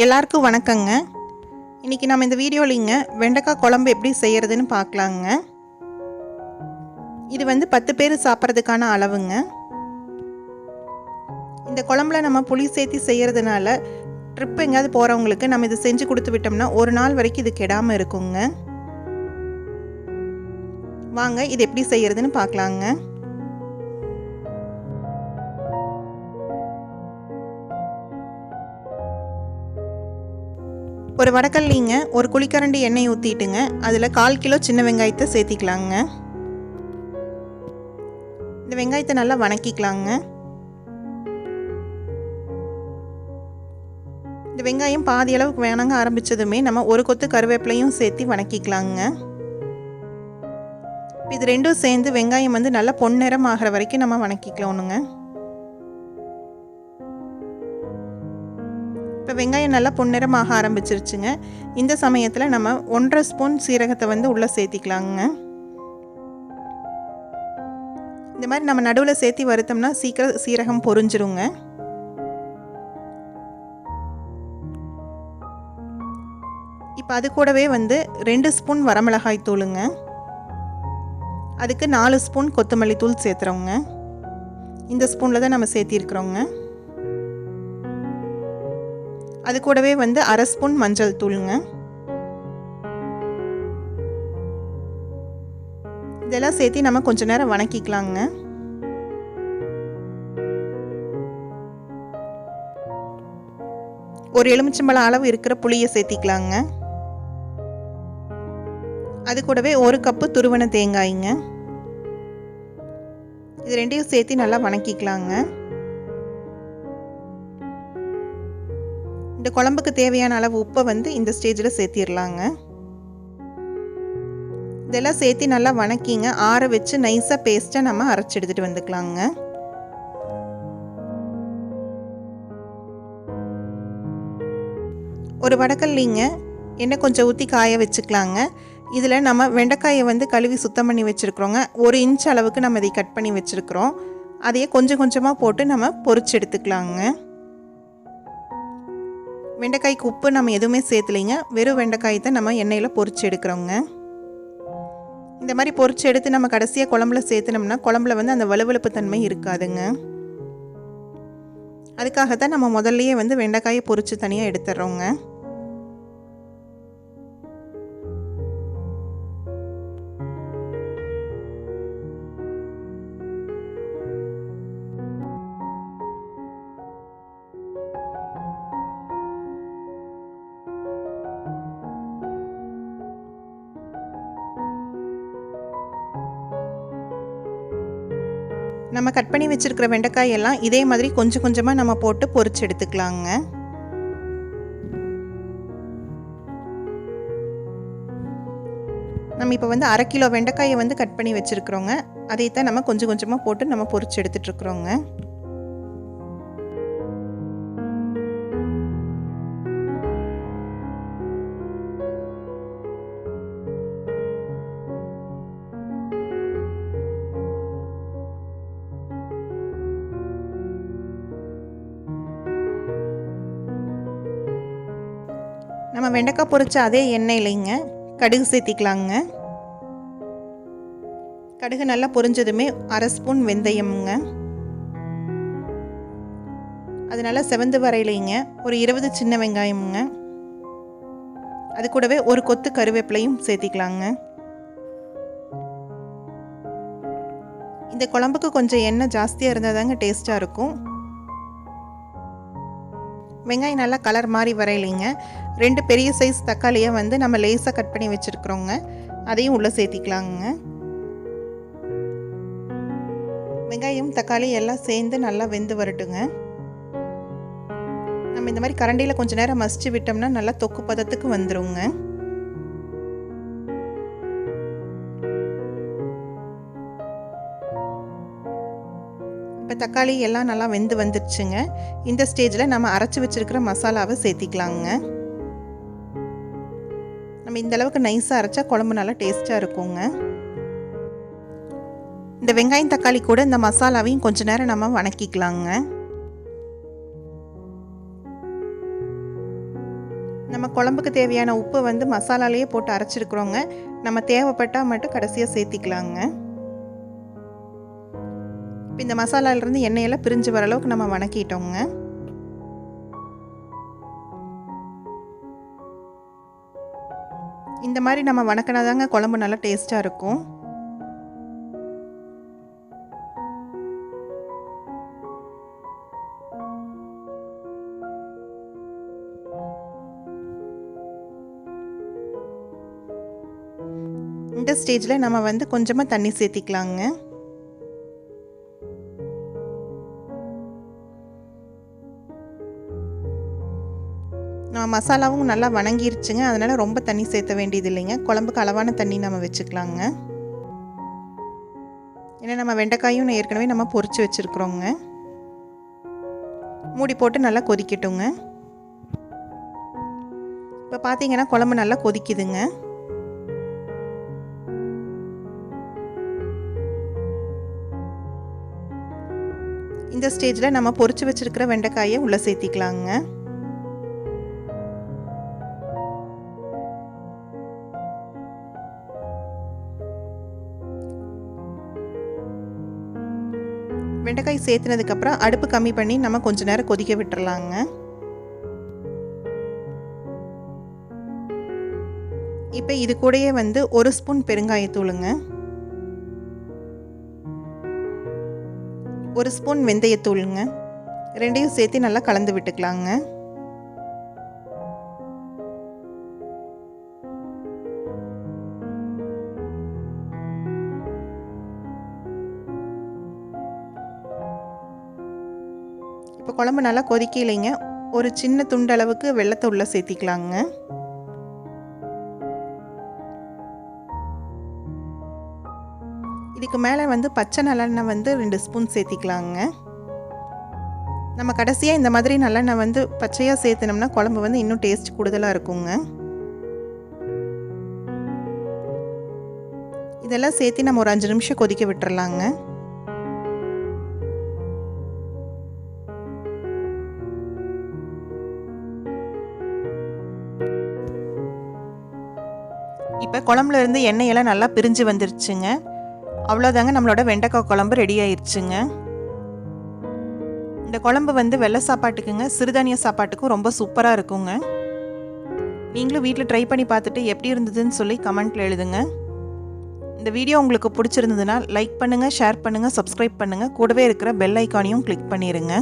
எல்லாருக்கும் வணக்கங்க. இன்றைக்கி நம்ம இந்த வீடியோலிங்க வெண்டைக்காய் குழம்பு எப்படி செய்கிறதுன்னு பார்க்கலாங்க. இது வந்து 10 பேர் சாப்பிட்றதுக்கான அளவுங்க. இந்த குழம்புல நம்ம புளி சேர்த்து செய்கிறதுனால ட்ரிப் எங்கேயாவது போகிறவங்களுக்கு நம்ம இது செஞ்சு கொடுத்து விட்டோம்னா ஒரு நாள் வரைக்கும் இது கெடாமல் இருக்குங்க. வாங்க இது எப்படி செய்கிறதுன்னு பார்க்கலாங்க. ஒரு வடக்கல்லிங்க ஒரு குழிக்கரண்டி எண்ணெய் ஊற்றிட்டுங்க அதில் 1/4 கிலோ சின்ன வெங்காயத்தை சேர்த்திக்கலாங்க. இந்த வெங்காயத்தை நல்லா வணக்கிக்கலாங்க. இந்த வெங்காயம் பாதி அளவுக்கு வேணாங்க ஆரம்பித்ததுமே நம்ம ஒரு கொத்து கருவேப்பிலையும் சேர்த்து வணக்கிக்கலாங்க. இது ரெண்டும் சேர்ந்து வெங்காயம் வந்து நல்லா பொன்னிறம் ஆகிற வரைக்கும் நம்ம வணக்கிக்கலாம்னுங்க. இப்போ வெங்காயம் நல்லா பொன்னிறமாக ஆரம்பிச்சிருச்சுங்க. இந்த சமயத்தில் நம்ம 1.5 ஸ்பூன் சீரகத்தை வந்து உள்ளே சேர்த்திக்கலாங்க. இந்த மாதிரி நம்ம நடுவில் சேர்த்தி வறுத்தோம்னா சீக்கிரம் சீரகம் பொரிஞ்சிருங்க. இப்போ அது கூடவே வந்து 2 ஸ்பூன் வரமிளகாய் தூளுங்க, அதுக்கு 4 ஸ்பூன் கொத்தமல்லி தூள் சேர்த்துறோங்க. இந்த ஸ்பூனில் தான் நம்ம சேர்த்திருக்கிறோங்க. அது கூடவே வந்து 1/2 ஸ்பூன் மஞ்சள் தூளுங்க. இதெல்லாம் சேர்த்து நம்ம கொஞ்ச நேரம் வணக்கிக்கலாங்க. ஒரு எலுமிச்சம்பழம் அளவு இருக்கிற புளியை சேர்த்திக்கலாங்க. அது கூடவே 1 கப்பு துருவன தேங்காய்ங்க. இது ரெண்டையும் சேர்த்து நல்லா வணக்கிக்கலாங்க. இந்த குழம்புக்கு தேவையான அளவு உப்பை வந்து இந்த ஸ்டேஜில் சேர்த்திடலாங்க. இதெல்லாம் சேர்த்து நல்லா வணக்கிங்க. ஆற வச்சு நைஸாக பேஸ்ட்டாக நம்ம அரைச்சி எடுத்துகிட்டு வந்துக்கலாங்க. ஒரு வடக்கல்லிங்க எண்ணெய் கொஞ்சம் ஊற்றி காய வச்சுக்கலாங்க. இதில் நம்ம வெண்டைக்காயை வந்து கழுவி சுத்தம் பண்ணி வச்சுருக்குறோங்க. 1 இன்ச் அளவுக்கு நம்ம இதை கட் பண்ணி வச்சுருக்குறோம். அதையே கொஞ்சம் கொஞ்சமாக போட்டு நம்ம பொரிச்சு எடுத்துக்கலாங்க. வெண்டைக்காய்க்கு உப்பு நம்ம எதுவுமே சேர்த்துலைங்க. வெறும் வெண்டைக்காய் தான் நம்ம எண்ணெயில் பொரிச்சு எடுக்கிறோங்க. இந்த மாதிரி பொரிச்சு எடுத்து நம்ம கடைசியாக குழம்புல சேர்த்துனோம்னா குழம்புல வந்து அந்த வலுவலுப்பு தன்மை இருக்காதுங்க. அதுக்காகத்தான் நம்ம முதல்லையே வந்து வெண்டைக்காயை பொரிச்சு தனியாக எடுத்துடுறோங்க. நம்ம கட் பண்ணி வச்சுருக்கிற வெண்டைக்காய் எல்லாம் இதே மாதிரி கொஞ்சம் கொஞ்சமாக நம்ம போட்டு பொரிச்சு எடுத்துக்கலாங்க. நம்ம இப்போ வந்து 1/2 கிலோ வெண்டைக்காயை வந்து கட் பண்ணி வச்சுருக்குறோங்க. அதைத்தான் நம்ம கொஞ்சம் கொஞ்சமாக போட்டு நம்ம பொரிச்சு எடுத்துகிட்ருக்குறோங்க. நம்ம வெண்டைக்காய் பொரிச்ச அதே எண்ணெயிலைங்க கடுகு சேர்த்திக்கலாங்க. கடுகு நல்லா பொரிஞ்சதுமே 1/2 ஸ்பூன் வெந்தயம்ங்க, அது நல்லா செவந்து வரையிலைங்க ஒரு 20 சின்ன வெங்காயம்ங்க, அது கூடவே 1 கொத்து கருவேப்பிலையும் சேர்த்திக்கலாங்க. இந்த குழம்புக்கு கொஞ்சம் எண்ணெய் ஜாஸ்தியாக இருந்தால் தாங்க டேஸ்ட்டாக இருக்கும். வெங்காயம் நல்லா கலர் மாதிரி வரையிலைங்க 2 பெரிய சைஸ் தக்காளியை வந்து நம்ம லேசாக கட் பண்ணி வச்சுருக்குறோங்க. அதையும் உள்ளே சேர்த்திக்கலாங்க. வெங்காயம் தக்காளி எல்லாம் சேர்ந்து நல்லா வெந்து வரட்டுங்க. நம்ம இந்த மாதிரி கரண்டியில் கொஞ்சம் நேரம் மசிச்சு விட்டோம்னா நல்லா தொக்கு பதத்துக்கு வந்துருங்க. இப்போ தக்காளி எல்லாம் நல்லா வெந்து வந்துடுச்சுங்க. இந்த ஸ்டேஜில் நம்ம அரைச்சி வச்சுருக்கிற மசாலாவை சேர்த்திக்கலாங்க. நம்ம இந்த அளவுக்கு நைஸாக அரைச்சா குழம்பு நல்லா டேஸ்ட்டாக இருக்குங்க. இந்த வெங்காயம் தக்காளி கூட இந்த மசாலாவையும் கொஞ்ச நேரம் நம்ம வணக்கிக்கலாங்க. நம்ம குழம்புக்கு தேவையான உப்பு வந்து மசாலாலேயே போட்டு அரைச்சிருக்கிறோங்க. நம்ம தேவைப்பட்டால் மட்டும் கடைசியாக சேர்த்திக்கலாங்க. இப்போ இந்த மசாலாலேருந்து எண்ணெயெல்லாம் பிரிஞ்சு வர அளவுக்கு நம்ம வணக்கிட்டோங்க. இந்த மாதிரி நம்ம வணக்கினாதாங்க குழம்பு நல்லா டேஸ்ட்டாக இருக்கும். இந்த ஸ்டேஜில் நம்ம வந்து கொஞ்சமாக தண்ணி சேர்த்திக்கலாங்க. மசாலாவும் நல்லா வணங்கிருச்சுங்க. அதனால் ரொம்ப தண்ணி சேர்த்த வேண்டியது இல்லைங்க. குழம்புக்கு அளவான தண்ணி நம்ம வச்சுக்கலாங்க. ஏன்னா நம்ம வெண்டைக்காயும் ஏற்கனவே நம்ம பொரிச்சு வச்சுருக்குறோங்க. மூடி போட்டு நல்லா கொதிக்கட்டுங்க. இப்போ பார்த்தீங்கன்னா குழம்பு நல்லா கொதிக்குதுங்க. இந்த ஸ்டேஜில் நம்ம பொரிச்சு வச்சுருக்கிற வெண்டைக்காயை உள்ளே சேர்த்திக்கலாங்க. வெண்டைக்காய் சேர்த்துனதுக்கப்புறம் அடுப்பு கம்மி பண்ணி நம்ம கொஞ்ச நேரம் கொதிக்க விட்டுறலாங்க. இப்போ இது கூடயே வந்து 1 ஸ்பூன் பெருங்காயத்தூளுங்க, 1 ஸ்பூன் வெந்தயத்தூளுங்க, ரெண்டையும் சேர்த்து நல்லா கலந்து விட்டுக்கலாங்க. இப்போ குழம்பு நல்லா கொதிக்கலைங்க. ஒரு சின்ன துண்டு அளவுக்கு வெல்லத்தை உள்ளே சேர்த்திக்கலாங்க. இதுக்கு மேலே வந்து பச்சை நல்லெண்ணெய் வந்து 2 ஸ்பூன் சேர்த்திக்கலாங்க. நம்ம கடைசியாக இந்த மாதிரி நல்லெண்ணெய் வந்து பச்சையாக சேர்த்துனோம்னா குழம்பு வந்து இன்னும் டேஸ்ட் கூடுதலாக இருக்குங்க. இதெல்லாம் சேர்த்து நம்ம ஒரு 5 நிமிஷம் கொதிக்க விட்டுறலாங்க. இப்போ குழம்புல இருந்து எண்ணெயெல்லாம் நல்லா பிரிஞ்சு வந்துருச்சுங்க. அவ்வளோதாங்க, நம்மளோட வெண்டைக்காய் குழம்பு ரெடி ஆயிடுச்சுங்க. இந்த குழம்பு வந்து வெள்ளை சாப்பாட்டுக்குங்க, சிறுதானிய சாப்பாட்டுக்கும் ரொம்ப சூப்பராக இருக்குங்க. நீங்களும் வீட்டில் ட்ரை பண்ணி பார்த்துட்டு எப்படி இருந்ததுன்னு சொல்லி கமெண்ட்டில் எழுதுங்க. இந்த வீடியோ உங்களுக்கு பிடிச்சிருந்ததுன்னா லைக் பண்ணுங்கள், ஷேர் பண்ணுங்கள், சப்ஸ்கிரைப் பண்ணுங்கள். கூடவே இருக்கிற பெல் ஐக்கானையும் கிளிக் பண்ணிடுங்க.